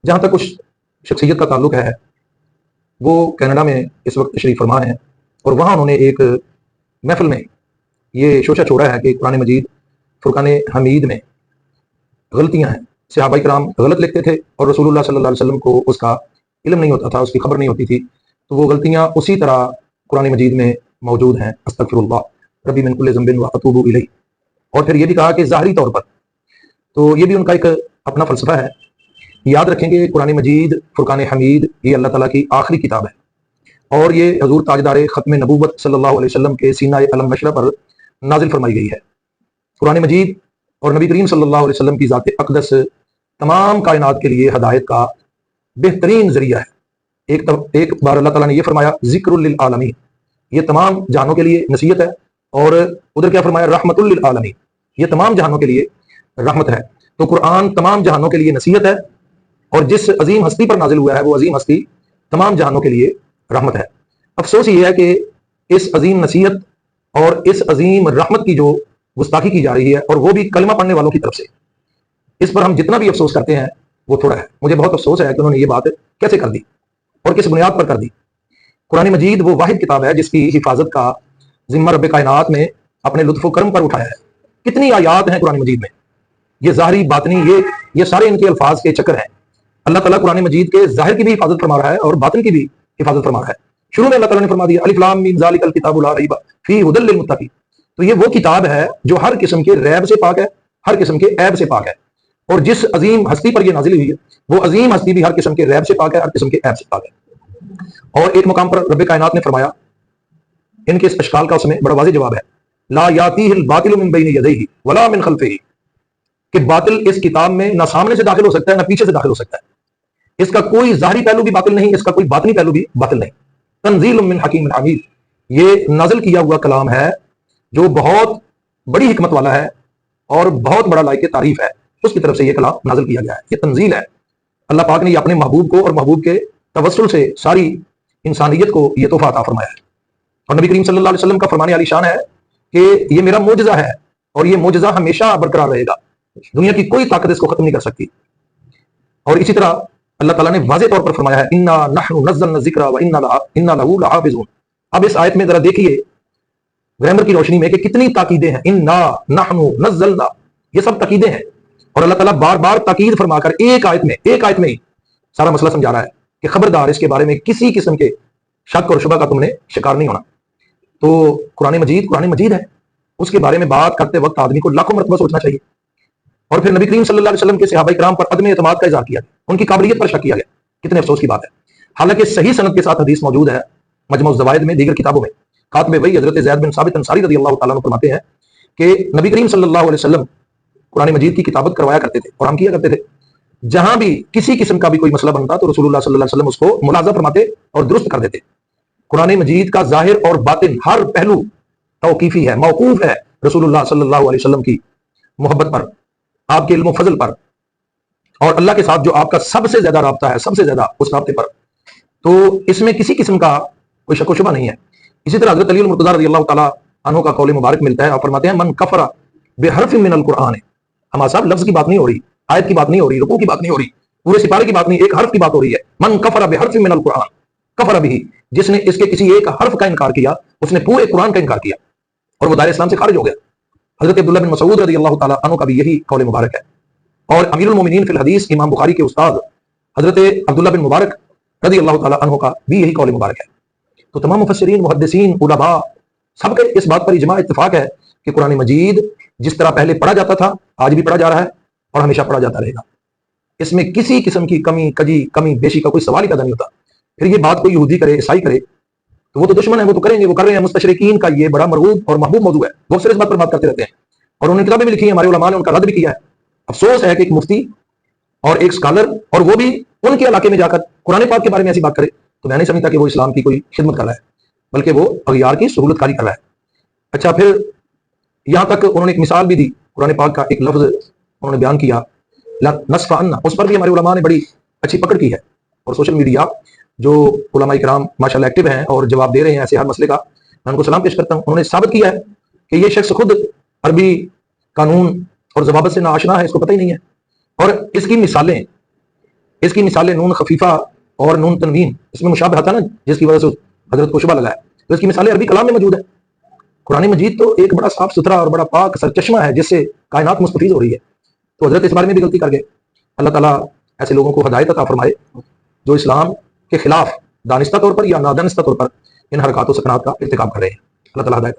جہاں تک اس شخصیت کا تعلق ہے، وہ کینیڈا میں اس وقت تشریف فرما ہیں، اور وہاں انہوں نے ایک محفل میں یہ شوشہ چھوڑا ہے کہ قرآن مجید فرقان حمید میں غلطیاں ہیں، صحابہ کرام غلط لکھتے تھے اور رسول اللہ صلی اللہ علیہ وسلم کو اس کا علم نہیں ہوتا تھا، اس کی خبر نہیں ہوتی تھی، تو وہ غلطیاں اسی طرح قرآن مجید میں موجود ہیں۔ استغفر اللہ ربی من کل ذنب واتوب الیہ۔ اور پھر یہ بھی کہا کہ ظاہری طور پر، تو یہ بھی ان کا ایک اپنا فلسفہ ہے۔ یاد رکھیں کہ قرآن مجید فرقان حمید یہ اللہ تعالیٰ کی آخری کتاب ہے، اور یہ حضور تاجدار ختم نبوت صلی اللہ علیہ وسلم کے سینہ علم نشرہ پر نازل فرمائی گئی ہے۔ قرآن مجید اور نبی کریم صلی اللہ علیہ وسلم کی ذات اقدس تمام کائنات کے لیے ہدایت کا بہترین ذریعہ ہے۔ ایک بار اللہ تعالیٰ نے یہ فرمایا ذکر للعالمین، یہ تمام جہانوں کے لیے نصیحت ہے، اور ادھر کیا فرمایا رحمت للعالمین، یہ تمام جہانوں کے لیے رحمت ہے۔ تو قرآن تمام جہانوں کے لیے نصیحت ہے، اور جس عظیم ہستی پر نازل ہوا ہے وہ عظیم ہستی تمام جہانوں کے لیے رحمت ہے۔ افسوس یہ ہے کہ اس عظیم نصیحت اور اس عظیم رحمت کی جو گستاخی کی جا رہی ہے، اور وہ بھی کلمہ پڑھنے والوں کی طرف سے، اس پر ہم جتنا بھی افسوس کرتے ہیں وہ تھوڑا ہے۔ مجھے بہت افسوس ہے کہ انہوں نے یہ بات کیسے کر دی اور کس بنیاد پر کر دی۔ قرآن مجید وہ واحد کتاب ہے جس کی حفاظت کا ذمہ رب کائنات نے اپنے لطف و کرم پر اٹھایا ہے۔ کتنی آیات ہیں قرآن مجید میں، یہ ظاہری باطنی، یہ سارے ان کے الفاظ کے چکر ہیں۔ اللہ تعالیٰ قرآن مجید کے ظاہر کی بھی حفاظت فرما رہا ہے اور باطن کی بھی حفاظت فرما رہا ہے۔ شروع میں اللہ تعالیٰ نے فرما دیا الف لام میم ذالک الکتاب لا ریب فیہ ھدی للمتقین، تو یہ وہ کتاب ہے جو ہر قسم کے ریب سے پاک ہے، ہر قسم کے عیب سے پاک ہے، اور جس عظیم ہستی پر یہ نازل ہوئی ہے وہ عظیم ہستی بھی ہر قسم کے ریب سے پاک ہے، ہر قسم کے عیب سے پاک ہے۔ اور ایک مقام پر رب کائنات نے فرمایا، ان کے اس اشکال کا اس میں بڑا واضح جواب ہے، لا یاتیہ الباطل من بین یدیہ ولا من خلفہ، کہ باطل اس کتاب میں نہ سامنے سے داخل ہو سکتا ہے نہ پیچھے سے داخل ہو سکتا ہے، اس کا کوئی ظاہری پہلو بھی باطل نہیں، اس کا کوئی باطنی پہلو بھی باطل نہیں۔ تنزیل من حکیم حمید، یہ نازل کیا ہوا کلام ہے جو بہت بڑی حکمت والا ہے اور بہت بڑا لائق تعریف ہے، اس کی طرف سے یہ کلام نازل کیا گیا ہے، یہ تنزیل ہے۔ اللہ پاک نے یہ اپنے محبوب کو اور محبوب کے توسل سے ساری انسانیت کو یہ تحفہ عطا فرمایا ہے، اور نبی کریم صلی اللہ علیہ وسلم کا فرمان عالی شان ہے کہ یہ میرا معجزہ ہے، اور یہ معجزہ ہمیشہ برقرار رہے گا، دنیا کی کوئی طاقت اس کو ختم نہیں کر سکتی۔ اور اسی طرح اللہ تعالیٰ نے واضح طور پر فرمایا ہے انا نحن نزلنا الذکر وانا لہ لحافظون۔ اب اس آیت میں ذرا دیکھیے گرامر کی روشنی میں کہ کتنی تاکیدیں ہیں، انا نحن نزلنا، یہ سب تاکیدیں ہیں، اور اللہ تعالیٰ بار بار تاکید فرما کر ایک آیت میں ہی سارا مسئلہ سمجھا رہا ہے کہ خبردار اس کے بارے میں کسی قسم کے شک اور شبہ کا تم نے شکار نہیں ہونا۔ تو قرآن مجید ہے، اس کے بارے میں بات کرتے وقت آدمی کو لاکھوں مرتبہ سوچنا چاہیے۔ اور پھر نبی کریم صلی اللہ علیہ وسلم کے صحابہ کرام پر عدم اعتماد کا اظہار کیا گیا، ان کی قابلیت پر شک کیا گیا، کتنے افسوس کی بات ہے۔ حالانکہ صحیح سند کے ساتھ حدیث موجود ہے مجمع الزوائد میں، دیگر کتابوں میں۔ کاتب وحی حضرت زید بن ثابت انصاری رضی اللہ تعالیٰ عنہ فرماتے ہیں کہ نبی کریم صلی اللہ علیہ وسلم قرآن مجید کی کتابت کروایا کرتے تھے، اور ہم کیا کرتے تھے، جہاں بھی کسی قسم کا بھی کوئی مسئلہ بنتا تو رسول اللہ صلی اللہ علیہ وسلم اس کو ملاحظہ فرماتے اور درست کر دیتے۔ قرآن مجید کا ظاہر اور باطن ہر پہلو توقیفی ہے، موقوف ہے رسول اللہ صلی اللہ علیہ وسلم کی محبت پر، آپ کے علم و فضل پر، اور اللہ کے ساتھ جو آپ کا سب سے زیادہ رابطہ ہے، سب سے زیادہ اس رابطے پر، تو اس میں کسی قسم کا کوئی شک و شبہ نہیں ہے۔ اسی طرح حضرت علی المرتضیٰ رضی اللہ تعالیٰ عنہ کا قول مبارک ملتا ہے، آپ فرماتے ہیں من کفر بحرف من القرآن، ہمارا صاحب لفظ کی بات نہیں ہو رہی، آیت کی بات نہیں ہو رہی، رکوع کی بات نہیں ہو رہی، پورے سپارے کی بات نہیں، ایک حرف کی بات ہو رہی ہے۔ من کفر بحرف من القرآن کفر بھی، جس نے اس کے کسی ایک حرف کا انکار کیا اس نے پورے قرآن کا انکار کیا اور وہ دائرہ اسلام سے خارج ہو گیا۔ حضرت عبداللہ بن مسعود رضی اللہ تعالیٰ عنہ کا بھی یہی قول مبارک ہے، اور امیر المومنین فی الحدیث امام بخاری کے استاد حضرت عبداللہ بن مبارک رضی اللہ تعالیٰ عنہ کا بھی یہی قول مبارک ہے۔ تو تمام مفسرین، محدثین، علماء سب کے اس بات پر اجماع اتفاق ہے کہ قرآن مجید جس طرح پہلے پڑھا جاتا تھا آج بھی پڑھا جا رہا ہے اور ہمیشہ پڑھا جاتا رہے گا، اس میں کسی قسم کی کمی بیشی کا کوئی سوال ہی پیدا نہیں ہوتا۔ پھر یہ بات کوئی یہودی کرے، عیسائی کرے تو وہ تو دشمن ہے، وہ تو کریں گے، وہ کر رہے ہیں۔ مستشرقین کا یہ بڑا مرغوب اور محبوب موضوع ہے، وہ اکثر اس بات پر بات کرتے رہتے ہیں، اور انہوں نے کتابیں بھی لکھی ہیں، ہمارے علماء نے ان کا رد بھی کیا ہے۔ افسوس ہے کہ ایک مفتی اور ایک اسکالر، اور وہ بھی ان کے علاقے میں جا کر قرآن پاک کے بارے میں ایسی بات کرے، تو میں نہیں سمجھتا کہ وہ اسلام کی کوئی خدمت کر رہا ہے، بلکہ وہ اغیار کی سہولت کاری کر رہا ہے۔ اچھا، پھر یہاں تک انہوں نے ایک مثال بھی دی، قرآن پاک کا ایک لفظ انہوں نے بیان کیا نصف ان، اس پر بھی ہمارے علماء نے بڑی اچھی پکڑ کی ہے، اور سوشل میڈیا جو علماء کرام ماشاءاللہ ایکٹیو ہیں اور جواب دے رہے ہیں ایسے ہر مسئلے کا، میں ان کو سلام پیش کرتا ہوں۔ انہوں نے ثابت کیا ہے کہ یہ شخص خود عربی قانون اور ضوابط سے ناآشنا ہے، اس کو پتہ ہی نہیں ہے، اور اس کی مثالیں اس کی مثالیں نون خفیفہ اور نون تنوین، اس میں مشابہت ہے نا جس کی وجہ سے حضرت کو شبہ لگا ہے، تو اس کی مثالیں عربی کلام میں موجود ہے۔ قرآن مجید تو ایک بڑا صاف ستھرا اور بڑا پاک سرچشمہ ہے جس سے کائنات مستفید ہو رہی ہے، تو حضرت اس بارے میں بھی غلطی کر گئے۔ اللہ تعالیٰ ایسے لوگوں کو ہدایت عطا فرمائے جو اسلام کے خلاف دانستہ طور پر یا نادانستہ طور پر ان حرکات و سکنات کا ارتکاب کر رہے ہیں۔ اللہ تعالیٰ ہدایت